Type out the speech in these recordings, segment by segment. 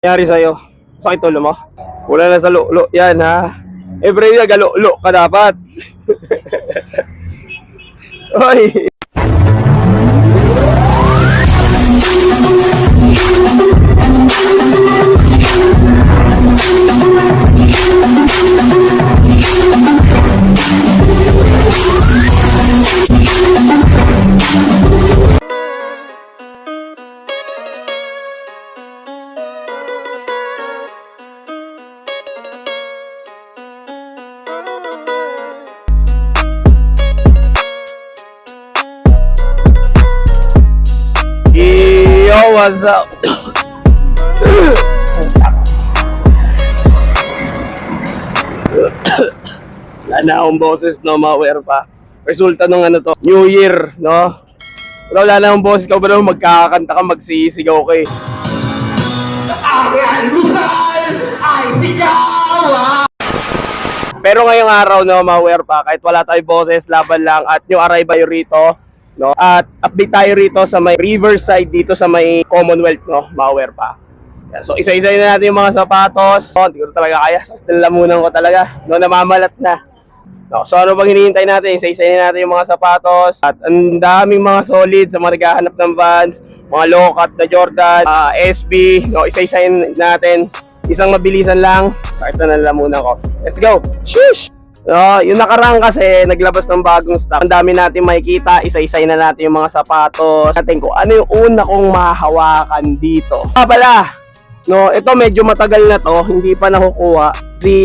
Nangyari sa'yo? Sakit ulo mo? Wala na sa lo yan ha. Every day nagalo-lo ka dapat. Oy. Yo, what's up? Wala na akong boses, no, ma-aware pa. Resulta nung ano to, New Year, no? Pero wala na akong boses ka, pero magkakanta ka, magsisigaw ka eh. Pero ngayong araw, no, ma-aware pa, kahit wala tayong boses, laban lang, at yung arrival tayo rito, no? At update tayo rito sa may Riverside dito sa may Commonwealth, no, ma-aware pa. Yan. So isa-isa na natin yung mga sapatos. Oh, hindi ko talaga kaya. Lamunan ko talaga. No, namamalat na. No, so ano bang hinihintay natin? Isa-isa na natin yung mga sapatos. At ang daming mga solid sa mga naghahanap ng Vans, mga low-cut na Jordan, SB. No, isa-isa natin. Isang mabilisan lang. Sakit na nalamunan ko. Let's go. Sheesh! No, yung nakaraan kasi naglabas ng bagong stock. Ang dami natin makikita, isa-isay na natin yung mga sapatos. Natin kung ano yung una kong mahahawakan dito. Pala, no, ito medyo matagal na to, hindi pa nakukuha. Si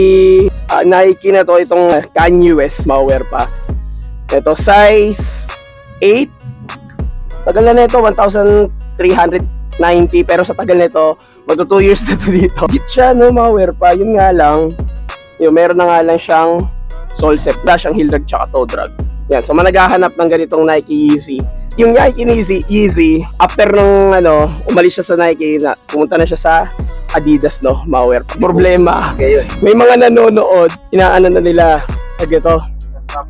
Nike na to, itong Kanye West, ma-aware pa. Ito size 8. Tagal na nito, 1,390, pero sa tagal nito, magto 2 years na to dito. Git siya, no, ma-aware pa. Yun nga lang, yung meron na nga lang siyang sole set, wala siyang heel drag tsaka toe drag. Yan, so managhahanap ng ganitong Nike Yeezy. Yung Nike Yeezy, after nung umalis siya sa Nike, pumunta na siya sa Adidas, no, ma-aware. Problema, may mga nanonood, inaano na nila, ito,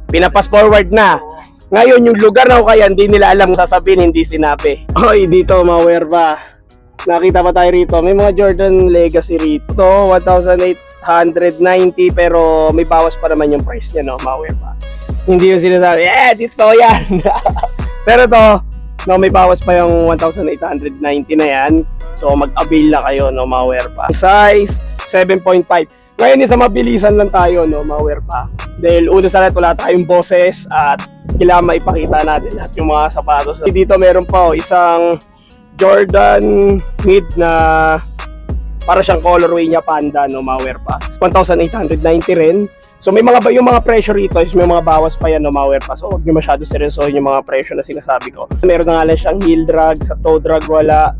pinapas forward na. Ngayon, yung lugar na kaya, hindi nila alam sasabihin, hindi sinabi. Oy, dito, ma-aware pa. Nakita pa tayo rito, may mga Jordan Legacy rito. Ito, 1,890, pero may bawas pa naman yung price niya, no, ma-aware pa. Hindi yung sinasabi, dito yan. Pero to, no, may bawas pa yung 1,890 na yan. So mag-avail na kayo, no, ma-aware pa. Size 7.5. Ngayon isa mabilisan lang tayo, no, ma-aware pa. Dahil una sa lahat wala tayong boses at kailangan maipakita natin at yung mga sapatos. Dito meron pa isang Jordan mid na para siyang colorway niya panda, no, ma-aware pa. 1,890 rin. So may mga yung mga presyo rito is may mga bawas pa yan, no, ma-aware pa. So huwag niyo masyado seryosohin yung mga presyo na sinasabi ko. Meron na nga lang siyang heel drag, sa toe drag wala.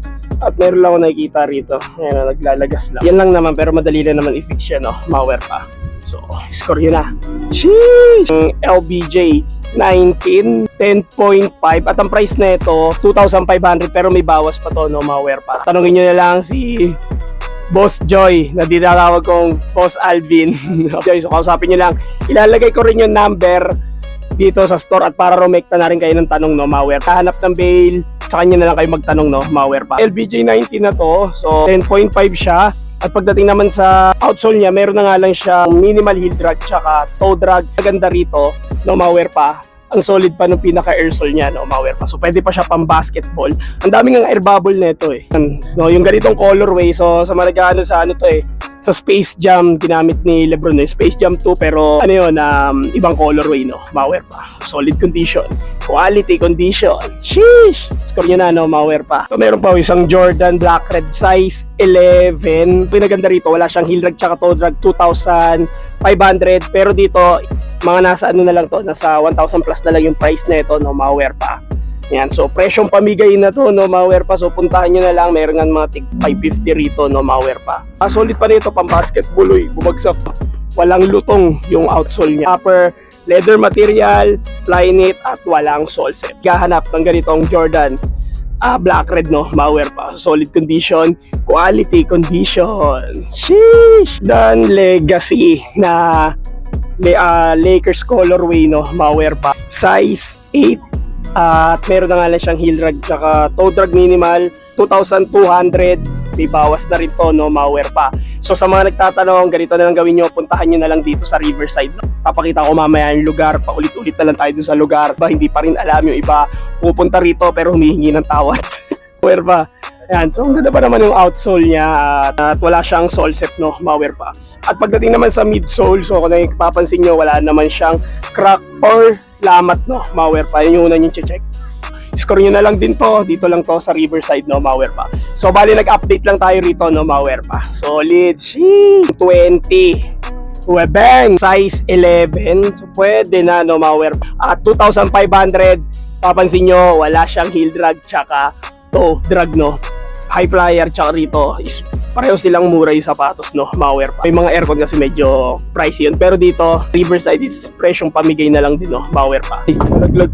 At meron lang ako nakikita rito. Ayan, naglalagas lang. Yan lang naman, pero madali na naman i-fix siya, no, ma-aware pa. So score yun na. Sheesh! LBJ 19, 10.5 at ang price na ito 2,500, pero may bawas pa to, no, ma-aware pa. Tanungin nyo na lang si Boss Joy, na dinatawag kong Boss Alvin. Joy, so kausapin nyo lang. Ilalagay ko rin yung number dito sa store at para rumekta na rin kayo ng tanong, no, ma-aware. Kahanap ng bail, sa kanya na lang kayo magtanong, no, ma-aware pa. LBJ 19 na to, so 10.5 siya. At pagdating naman sa outsole niya, meron na nga lang siyang minimal heel drag tsaka toe drag. Maganda rito, no, ma-aware pa. Ang solid pa nung pinaka-airsole niya, no, ma-aware pa. So pwede pa siya pang basketball. Ang daming ang air bubble nito eh. No, yung ganitong colorway, so sa maragano sa ano to eh, sa Space Jam ginamit ni LeBron, eh. Space Jam 2, pero ano yun, ibang colorway, no, ma-aware pa. Solid condition, quality condition. Sheesh! Score nyo na, no, ma-aware pa. So meron pa isang Jordan Black Red size 11. Pinaganda rito, wala siyang heel drag tsaka toe drag, 2,500. Pero dito, mga nasa ano na lang to, nasa 1,000 plus na lang yung price na ito, no, ma-aware pa. Yan, so presyong pamigay na to, no, ma-aware pa. So puntahan nyo na lang, meron nga mga tig 550 rito, no, ma-aware pa. Solid pa nito, pang basketball, bumagsak. Walang lutong yung outsole niya. Upper leather material, fly knit at walang sole set. Gahanap ng ganitong Jordan Black Red, no, ma-aware pa. Solid condition, quality condition. Sheesh! Dan Legacy na Lakers colorway, no, ma-aware pa. Size 8 at meron na nga lang siyang heel drag tsaka toe drag minimal, 2,200. may bawas na rin to, no, malware pa. So sa mga nagtatanong, ganito na lang gawin nyo, puntahan nyo na lang dito sa Riverside. Papakita ko mamaya yung lugar, paulit-ulit na lang tayo dun sa lugar. Hindi pa rin alam yung iba, pupunta rito pero humihingi ng tawad. Malware pa. Ayan, so ang ganda pa naman yung outsole niya at wala siyang sole set, no, malware pa. At pagdating naman sa midsole, so kung napapansin nyo, wala naman siyang crack or lamat, no, malware pa. Yun yung una nyo check. Score nyo na lang din to, dito lang to sa Riverside, no, malware pa. So bali nag-update lang tayo rito, no, malware pa. Solid, 20. Bang! Size 11, so pwede na, no, malware pa. At 2,500, papansin nyo, wala siyang heel drag tsaka toe drag, no. High flyer tsaka rito is pareho silang mura yung sapatos, no, malware pa. May mga aircon kasi medyo pricey yun, pero dito Riverside is presyong pamigay na lang din, no, malware pa. Naglag,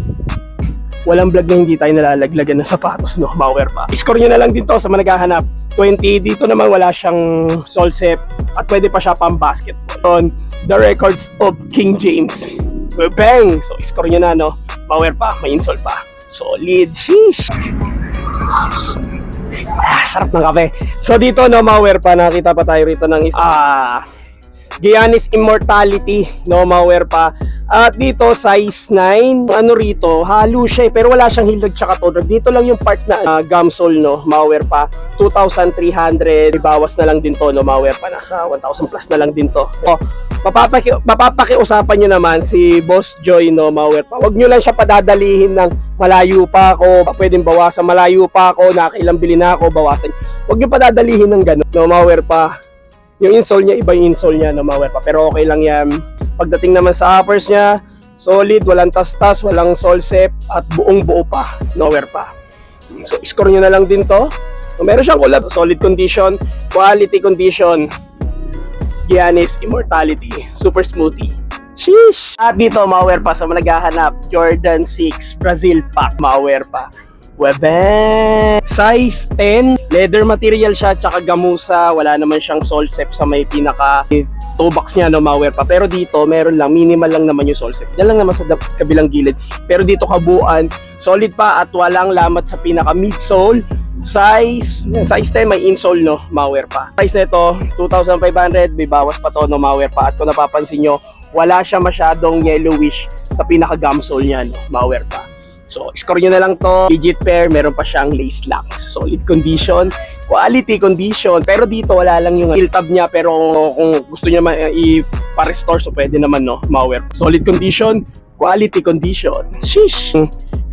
walang vlog na hindi tayo nalalaglagan ng sapatos, no, malware pa. Score nyo na lang din to sa mga naghahanap. 20, dito naman wala siyang sole set at pwede pa siya pang basketball. On the records of King James. Bang! So score nyo na, no, malware pa, may insole pa. Solid, sheesh. Sarap ng kape. So dito, no, malware pa, nakita pa tayo rito ng Giannis Immortality, no, malware pa. At dito size 9, ano rito, halo siya pero wala siyang heel drag tsaka toe drag. Dito lang yung part na gum sole, no, malware pa. 2,300, bawas na lang din to, no, malware pa, nasa 1,000 plus na lang din to. So, mapapakiusapan nyo naman si Boss Joy, no, malware pa. Huwag nyo lang siya padadalihin ng malayo pa ako, pwedeng bawasan, malayo pa ako, nakailang bili na ako, bawasan. Huwag nyo padadalihin ng gano'n, no, malware pa. Yung insole niya, iba yung insole niya, no, malware pa. Pero okay lang yan. Pagdating naman sa uppers niya, solid, walang tas-tas, walang sole set, at buong-buo pa, malware pa. So, score nyo na lang din to. So, meron siyang collab, solid condition, quality condition, Giannis Immortality, super smoothie. Sheesh! At dito, malware pa, sa mga naghahanap, Jordan 6 Brazil Pack, malware pa. Webe! Size 10, leather material siya, tsaka gamusa, wala naman siyang sole set sa may pinaka toe box niya, no, malware pa. Pero dito, meron lang, minimal lang naman yung sole set. Diyan lang naman sa kabilang gilid. Pero dito kabuuan, solid pa at walang lamat sa pinaka midsole. Size 10, may insole, no, malware pa. Size nito, 2,500, may bawas pa to, no, malware pa. At kung napapansin nyo, wala siya masyadong yellowish sa pinaka gum sole niya, no, malware pa. So, score nyo na lang to. Digit pair, meron pa siyang lace lock. Solid condition, quality condition. Pero dito, wala lang yung heel tab niya. Pero kung gusto nyo i-restore, so pwede naman, no, malware. Solid condition, quality condition. Sheesh!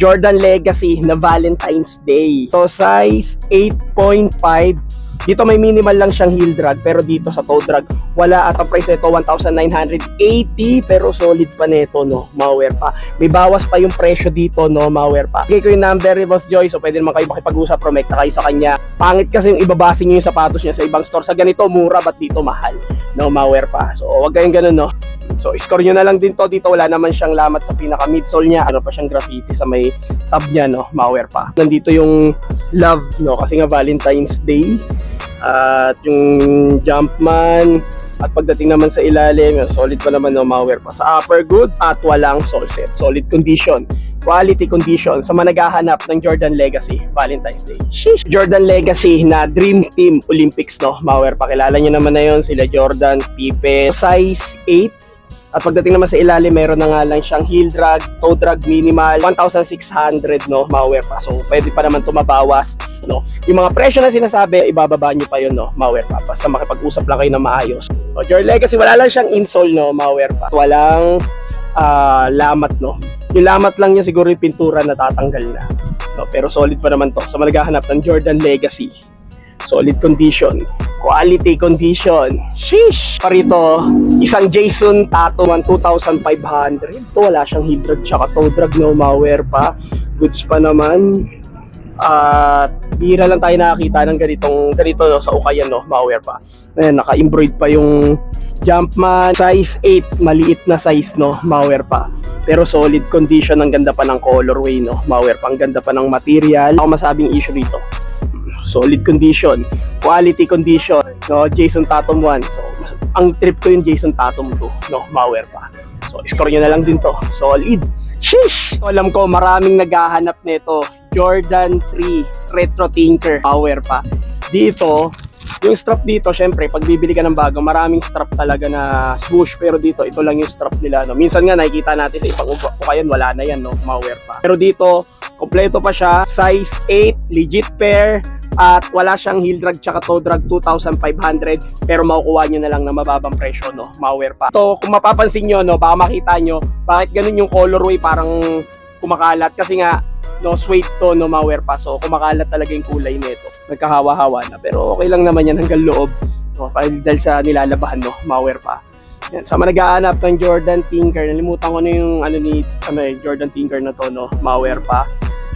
Jordan Legacy na Valentine's Day. So, size 8.5. Dito may minimal lang siyang heel drag, pero dito sa toe drag wala. At ang price nito 1,980, pero solid pa nito, no, malware pa. May bawas pa yung presyo dito, no, malware pa. Bigay ko yung number ni Boss Joy, so pwede naman kayo makipag-usap, promekta kayo sa kanya. Pangit kasi yung ibabase nyo yung sapatos niya sa ibang store. Sa ganito mura, ba't dito mahal, no, malware pa. So wag kayong ganun, no. So score nyo na lang din to. Dito wala naman siyang lamat sa pinaka midsole niya. Ano pa siyang graffiti sa may tab niya, no, malware pa. Nandito yung love, no, kasi nga Valentine's Day. At yung Jumpman, at pagdating naman sa ilalim, solid pa naman, no, malware pa. Sa upper good at walang sole set. Solid condition, quality condition sa mga naghahanap ng Jordan Legacy Valentine's Day. Sheesh! Jordan Legacy na Dream Team Olympics, no, malware pa. Kilala nyo naman na yun, sila Jordan, Pipe. Size 8. At pagdating naman sa ilalim, meron na nga lang siyang heel drag, toe drag minimal, 1,600, no, malware pa. So pwede pa naman tumabawas, no. Yung mga presyo na sinasabi, ibababa nyo pa yun, no, malware pa. Basta makipag-usap lang kayo na maayos. So, Jordan Legacy, wala lang siyang insole, no, malware pa. Walang lamat, no. Yung lamat lang niya siguro yung pintura na tatanggal na, no. Pero solid pa naman to sa maghahanap ng Jordan Legacy. Solid condition, quality condition. Sheesh! Parito, isang Jason Tatum 2,500. Ito wala siyang heel drag tsaka toe drag, no, malware pa. Goods pa naman. Bihira lang tayo nakakita ng ganito, no, sa Ukayan, no, malware pa. Ayan, naka-embroid pa yung Jumpman. Size 8, maliit na size, no, malware pa. Pero solid condition, ang ganda pa ng colorway, no, malware pa. Ang ganda pa ng material. Ako masabing issue dito. Solid condition, quality condition, no, Jason Tatum 1. So, ang trip ko yung Jason Tatum 2, no, malware pa. So, score nyo na lang din to. Solid. Sheesh! So, alam ko, maraming naghahanap nito. Jordan 3 Retro Tinker, malware pa. dito, yung strap dito, syempre, pag bibili ka ng bago, maraming strap talaga na swoosh. Pero dito, ito lang yung strap nila, no? Minsan nga, nakikita natin sa ibang ukayan, wala na yan, no? Malware pa. Pero dito, kompleto pa siya. Size 8, legit pair. At wala siyang heel drag tsaka toe drag, 2,500. Pero makukuha nyo na lang na mababang presyo, no? Malware pa. So, kung mapapansin nyo, no, baka makita nyo, bakit ganun yung colorway parang kumakalat. Kasi nga, no, suede to, no, malware pa. So, kumakalat talaga yung kulay nito. Nagkahawa-hawa na. Pero okay lang naman yan hanggang loob. No, dahil sa nilalabahan, no, malware pa. Yan. Sa mga nag-aanap ng Jordan Tinker, nalimutan ko na yung Jordan Tinker na to, no, malware pa.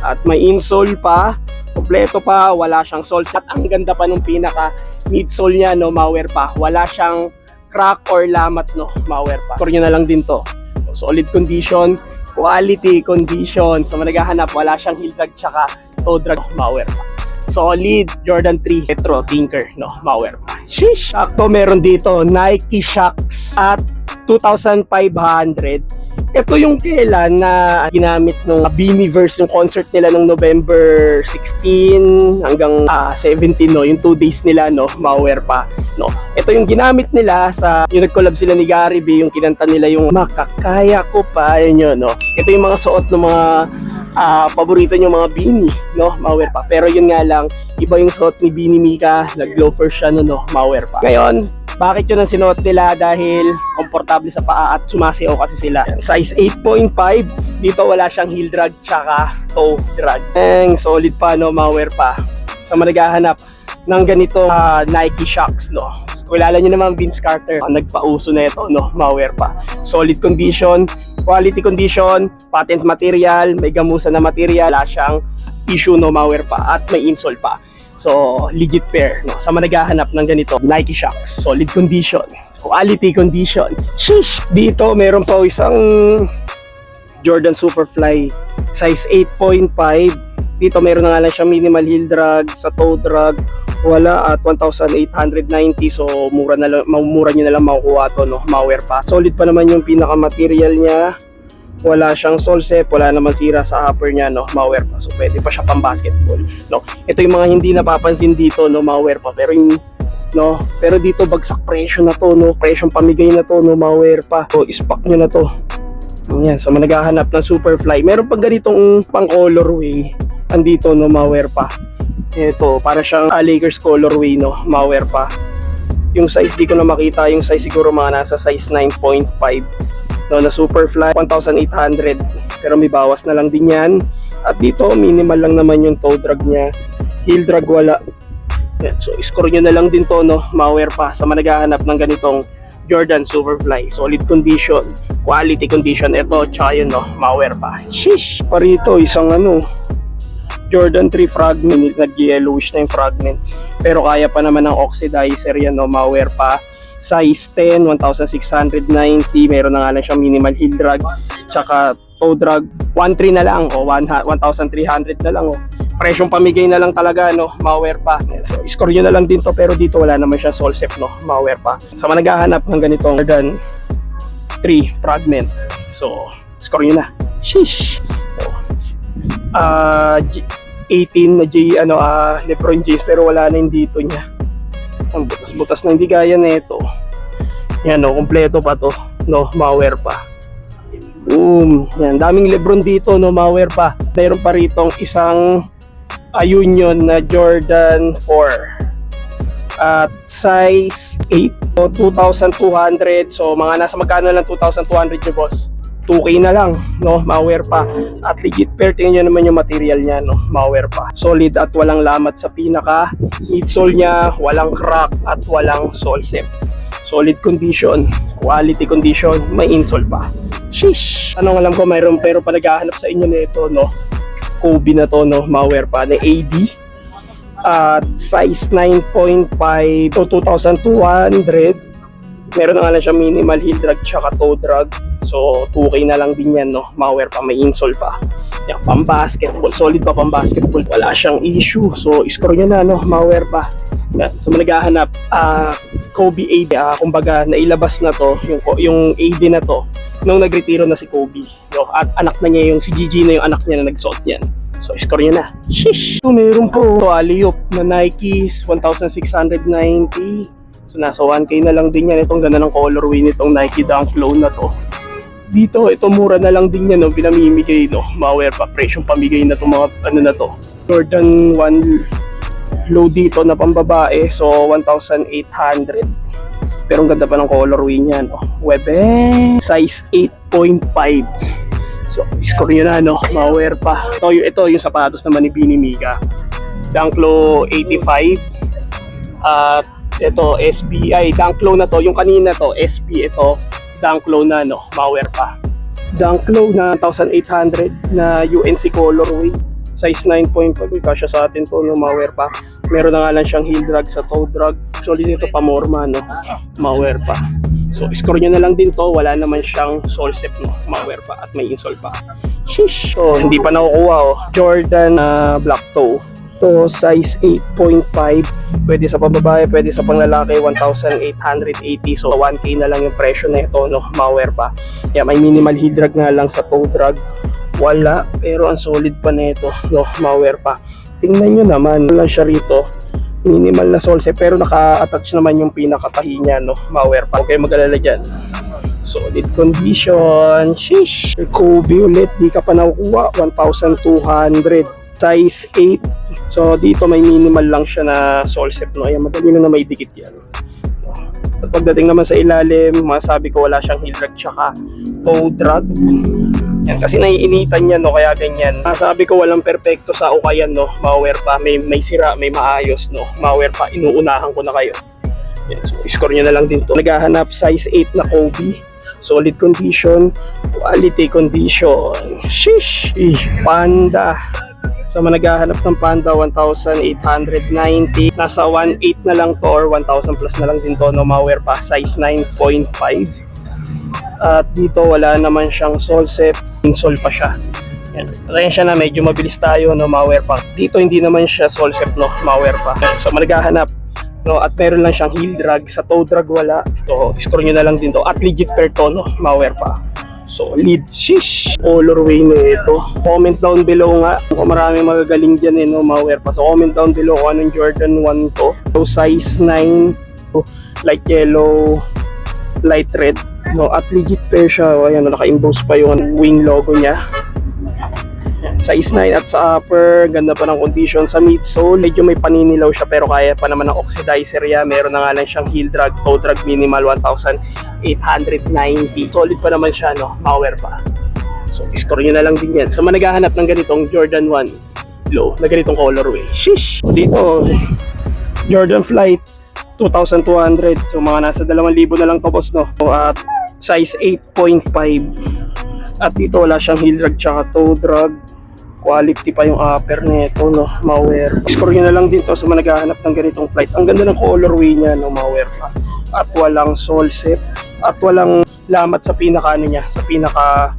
At may insole pa. Kompleto pa, wala siyang soles. At ang ganda pa nung pinaka midsole niya, no, malware pa. Wala siyang crack or lamat, no, malware pa. Score nyo na lang din to. So, solid condition, quality condition. So, naghahanap, wala siyang heel drag tsaka toe drag, malware pa. Solid Jordan 3 Retro Tinker, no, malware pa. Sheesh! Sakto, meron dito Nike Shox at 2,500. Ito yung kailan na ginamit nung Beanieverse, yung concert nila nung November 16 hanggang 17, no, yung 2 days nila, no, malware pa, no. Ito yung ginamit nila sa yung nag-collab sila ni Gary B, yung kinanta nila yung Makakaya Ko Pa, yun, no. Ito yung mga suot ng mga paborito nyo mga beanie, no, malware pa. Pero yun nga lang, iba yung suot ni Beanie Mika, nag-loafer siya, no, malware pa. Ngayon, bakit yun ang sinuot nila? Dahil komportable sa paa at sumasayaw kasi sila. Size 8.5, dito wala siyang heel drag tsaka toe drag. Solid pa, no, malware pa. Sa mga naghahanap ng ganito Nike Shox, no. Kilala nyo naman Vince Carter, nagpauso na ito, no, malware pa. Solid condition, quality condition, patent material, may gamusan na material, wala siyang issue, no, malware pa, at may insole pa. So, legit pair, no? Sa mga naghahanap ng ganito, Nike Shox, solid condition, quality condition. Sheesh! Dito, meron pa isang Jordan Superfly, size 8.5. Dito, meron na nga lang siya minimal heel drag, sa toe drag, wala at 1,890. So, mura nyo na lang makukuha to, no? Malware pa. Solid pa naman yung pinaka-material niya. Wala siyang sole set, wala naman sira sa upper niya, no, malware pa. So pwede pa siya pang basketball, no. Ito yung mga hindi napapansin dito, no, malware pa. Pero yung, no, pero dito bagsak presyo na to, no, presyong pamigay na to, no, malware pa. So ispak nyo na to. Yan, so managhahanap ng Superfly. Meron pang ganitong pang colorway andito, no, malware pa. Ito, para siyang Lakers colorway, no, malware pa. Yung size di ko na makita, yung size siguro mga nasa size 9.5. No, na Superfly, 1,800. Pero may bawas na lang din yan. At dito, minimal lang naman yung toe drag niya. Heel drag wala. Yan. So, score nyo na lang din to, no, malware pa. Sa managhahanap ng ganitong Jordan Superfly. Solid condition, quality condition. Ito, tsaka yun, no, malware pa. Sheesh! Parito, isang Jordan 3 fragment. Nag-yellowish na yung fragment. Pero kaya pa naman ng oxidizer yan, no, malware pa. Size 10, 1,690. Meron na nga lang siyang minimal heel drag tsaka toe drag, 1,300 na lang o 1,300 na lang, o presyong pamigay na lang talaga, no, malware pa. So score nyo na lang din to, pero dito wala naman siya sole set, no, malware pa. Sa mga naghahanap ng ganitong Jordan 3 fragment, so score nyo na. Sheesh! So, 18 na Lebron James, pero wala na yung dito niya. Ang butas-butas na, hindi gaya nito. Yan, no, kompleto pa to, no, malware pa. Boom. Yan, daming Lebron dito, no, malware pa. Mayroon pa rito isang Union na Jordan 4 at size 8, so 2,200. So mga nasa magkano lang 2,200 nyo, boss? 2K na lang, no, malware pa. At legit pair, tingnan nyo naman yung material niya, no, malware pa. Solid at walang lamat sa pinaka midsole niya, walang crack at walang sole set. Solid condition, quality condition, may insole pa. Sheesh! Anong alam ko, mayroon pero pa naghahanap sa inyo nito, no, Kobe na to, no, malware pa, na AD at size 9.5 to 2,200. Meron na nga lang siya minimal heel drag tsaka toe drag. So 2K na lang din yan, no, malware pa, may insole pa. Yan, pang basketball, solid pa pang basketball, wala siyang issue. So score nyo na, no, malware pa. Yan, so naghahanap Kobe AD, kumbaga nailabas na to, yung AD na to nung nagretiro na si Kobe, no? At anak na niya, yung si Gigi na yung anak niya na nagsuot niyan. So, score nyo na. Sheesh! So, meron po ito, Alley-oop na Nikes, 1,690. So, nasa 1K na lang din yan. Itong ganda ng colorway nitong Nike Dunk Low na to. Dito, ito mura na lang din yan, no? Pinamimigay, no? Maware pa, presyong pamigay na to mga, ano na to. Jordan 1 Low dito na pambabae, so 1,800. Pero ang ganda pa ng colorway niya, no? Webe, size 8.5. So, score nyo na, no? Maware pa. Ito yung sapatos naman ni Bini Mika. Dunk Low 85. At ito, SBI. Dunk Low na to. Yung kanina to, SB ito. Dunk Low na, no? Maware pa. Dunk Low na 1,800 na UNC colorway. Size 9.5. Kasya sa atin to, no? Maware pa. Meron na nga lang siyang heel drag sa toe drag. Actually, dito pa Morma, no? Maware pa. So, score nyo na lang din to. Wala naman siyang sole set, no? Maware pa. At may insole pa. Sheesh! So, hindi pa nakukuha, oh. Jordan black toe. To size 8.5. Pwede sa pambabae, pwede sa panglalaki, 1,880. So 1K na lang yung presyo na ito, no? Maware pa. Yeah, may minimal heel drag nga lang sa toe drag. Wala, pero ang solid pa nito, no? Maware pa. Tingnan nyo naman, wala siya rito. Minimal na sole set, pero naka-attach naman yung pinakatahi niya, no? Maware pa. Okay, mag-alala dyan. Solid condition. Sheesh! Kobe ulit, di ka pa nakukuha. 1,200. Size 8. So dito may minimal lang siya na sole set, no? Ayan, madali na may dikit yan. At pagdating naman sa ilalim, masabi ko wala siyang heel drag tsaka toe drag. Yan, kasi naiinitan niya, no? Kaya ganyan. Masabi ko walang perfecto sa ukayan, no? Maware pa. May sira, may maayos, no? Maware pa. Inuunahan ko na kayo. Yan, so score nyo na lang din to. Naghahanap size 8 na Kobe. Solid condition, quality condition. Sheesh! Panda. So, managahanap ng Panda, 1,890. Nasa 1.8 na lang to or 1,000 plus na lang din to, no? Maware pa, size 9.5. At dito, wala naman siyang sole set. Insole pa siya. Ayan siya na, medyo mabilis tayo, no? Maware pa. Dito, hindi naman siya sole set, no? Maware pa. So, managahanap. No? At meron lang siyang heel drag. Sa toe drag, wala. So, score nyo na lang din to. At legit pair to, no? Maware pa. Solid. Shish! Colorway na ito. Comment down below nga kung maraming magagaling dyan, eh, no? Maware pa. So comment down below kung anong Jordan 1 to. So size 9, light yellow, light red, no? At legit pair siya. O, ayan, naka-emboss pa yung wing logo niya. Size 9 at sa upper, ganda pa ng condition. Sa midsole, medyo may paninilaw siya pero kaya pa naman ng oxidizer yan. Meron na nga lang siyang heel drag, toe drag minimal, 1,890. Solid pa naman siya, no? Maware pa. So, score nyo na lang din yan. Sa managahanap ng ganitong Jordan 1 Low, na ganitong colorway. Shish! So, dito, Jordan Flight, 2,200. So, mga nasa 2,000 na lang to, boss, no? At size 8.5. At dito, wala siyang heel drag tsaka toe drag. Quality pa yung upper nito, no? Maware. Score nyo na lang din to sa managahanap ng ganitong flight. Ang ganda ng colorway niya, no? Maware pa. At walang sole set. At walang lamat sa pinaka ano niya, sa pinaka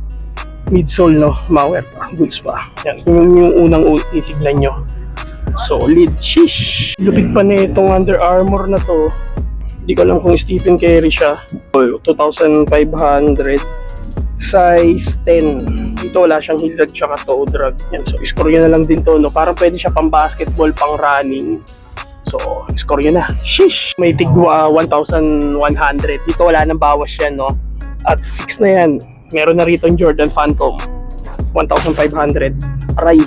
midsole, no? Maware pa. Goods pa. Yan. Yung unang titignan nyo. Solid. Shish! Lupit pa na itong Under Armour na to. Hindi ko lang kung Stephen Curry siya. 2,500. Size 10. Dito wala siyang heel drag tsaka toe drag. Yan. So, score nyo na lang din to, no? Parang pwede siya pang basketball, pang running. So, score nyo na. Sheesh! May tigwa 1,100. Dito wala nang bawas yan, no? At fix na yan. Meron na rito yung Jordan Phantom. 1,500. Aray.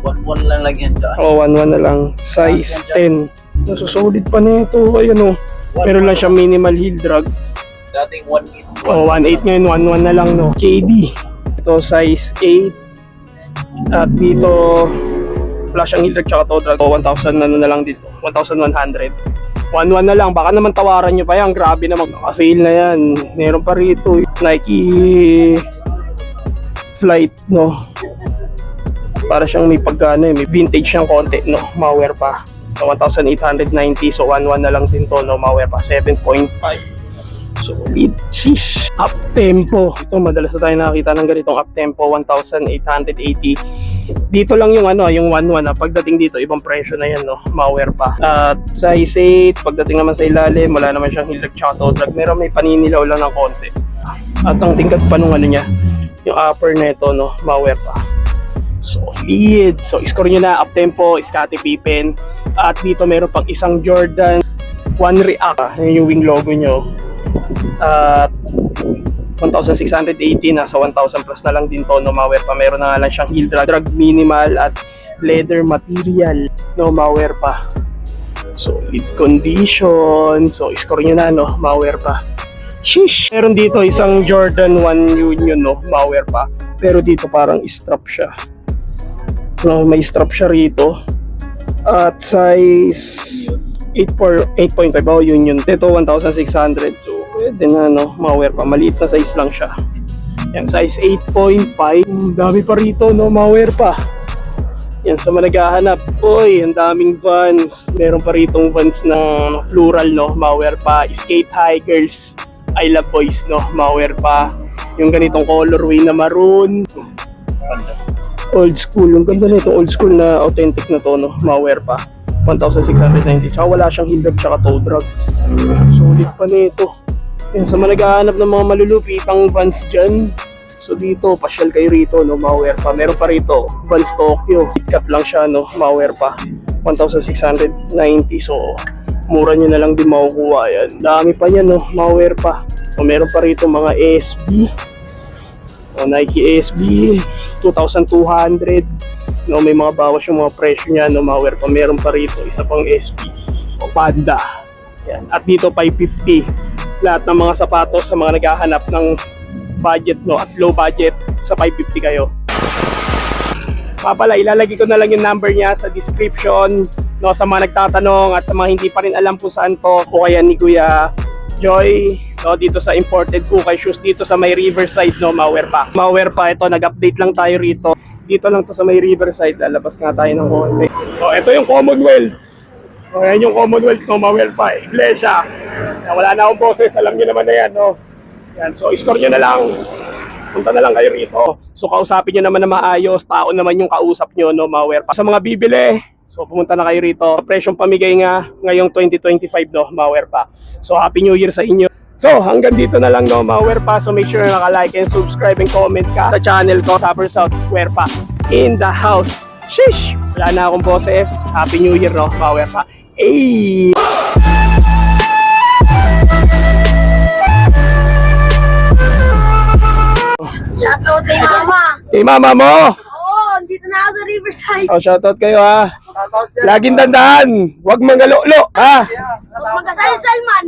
1-1 lang yan dyan. Oh, 1-1 na lang. Size 10. Nasusolid pa na ito. Ayun, no? Meron lang siya minimal heel drag. Dating 1-8. Oh, 1.8 ngayon, 1.1 na lang, no? KD. Ito, size 8. At dito, wala siyang heel drag tsaka toe drag. 1,000 na lang dito. 1,100. 1.1 na lang. Baka naman tawaran nyo pa yan. Grabe naman. Naka-sale na yan. Meron pa rito. Nike Flight, no? Para siyang may pagkano, may vintage siyang konti, no? Maware pa. So, 1,890. So, 1.1 na lang din to, no? Maware pa. 7.5. So, sheesh, up tempo. Ito, madalas na tayo nakakita ng ganitong up tempo, 1,880. Dito lang yung ano, yung 1.1 na. Pagdating dito, ibang presyo na yan, no? Maware pa. At size 8, pagdating naman sa ilalim, wala naman siyang heel drag tsaka toe drag. Meron may paninilaw lang ng konti. At ang tingkat pa nung ano niya, yung upper neto, no? Maware pa. Embiid. So, score nyo na, up-tempo, Scottie Pippen. At dito meron pang isang Jordan 1 React. Yan yung wing logo nyo. At 1,680, nasa 1,000 plus na lang din to, no, mga werpa. Meron na nga lang siyang heel drag minimal at leather material, no, mga werpa. Solid condition. So, score nyo na, no, mga werpa. Sheesh! Meron dito isang Jordan 1 Union, no, mga werpa. Pero dito parang strap siya. No, may strap siya rito. At size 8.5 oh, Union. Ito 1,600. So, pwede na, no, mga werpa. Maliit na size lang siya. Yan, size 8.5. Dami pa rito, no, mga werpa. Yan, sa mga naghahanap. Uy, ang daming Vans. Meron pa ritong Vans na floral, no, mga werpa. Skate High Girls I Love Boys, no, mga werpa. Yung ganitong colorway na maroon. Old school. Yung ganda nito, old school na authentic na to, no, mga werpa. 1,690. Tsaka wala siyang heel drag tsaka toe drag. Solid pa nito. Yan, sa mga naghahanap ng mga malulupitang Vans dyan. So dito, pasyal kayo rito, no, mga werpa. Meron pa rito, Vans Tokyo. KitKat lang siya, no, mga werpa. 1,690. So, mura nyo na lang din makukuha yan. Dami pa yan, no, mga werpa. So, meron pa rito mga SB. O, Nike SB, 2,200. No, may mga bawas yung mga presyo niya, no, mga werpa. Meron pa rito, isa pang SB. O, Panda. Yan. At dito, 550. Lahat ng mga sapatos sa mga naghahanap ng budget, no, at low budget, sa 550 kayo. Pala, ilalagay ko na lang yung number niya sa description, no, sa mga nagtatanong at sa mga hindi pa rin alam kung saan to, o kaya ni Kuya Joy, no, dito sa imported Ukay shoes dito sa may Riverside, no, mga werpa. Mga werpa, ito, nag-update lang tayo rito. Dito lang to sa may Riverside, lalabas nga tayo ng konti. So, ito yung Commonwealth. So, yan yung Commonwealth, no, mga werpa. Iglesia. Wala na akong boses, alam nyo naman na yan, no. Yan, so score nyo na lang. Punta na lang kayo rito. So kausapin nyo naman na maayos. Tao naman yung kausap nyo, no, mga werpa. Sa mga bibili, so pumunta na kayo rito. Presyong pamigay nga ngayong 2025, no, mga werpa. So Happy New Year sa inyo. So hanggang dito na lang, no, mga werpa. So make sure na naka-like and subscribe and comment ka sa channel ko, Sapper South Werpa in the house. Sheesh! Wala na akong boses. Happy New Year, no, mga werpa. Hey! Shoutout kay Mama. Hey, mama mo! Oo, dito na ako sa Riverside. Oh, shoutout kayo, ha. Laging tandaan, huwag mangalolo, ha. Huwag magkasal-sal man.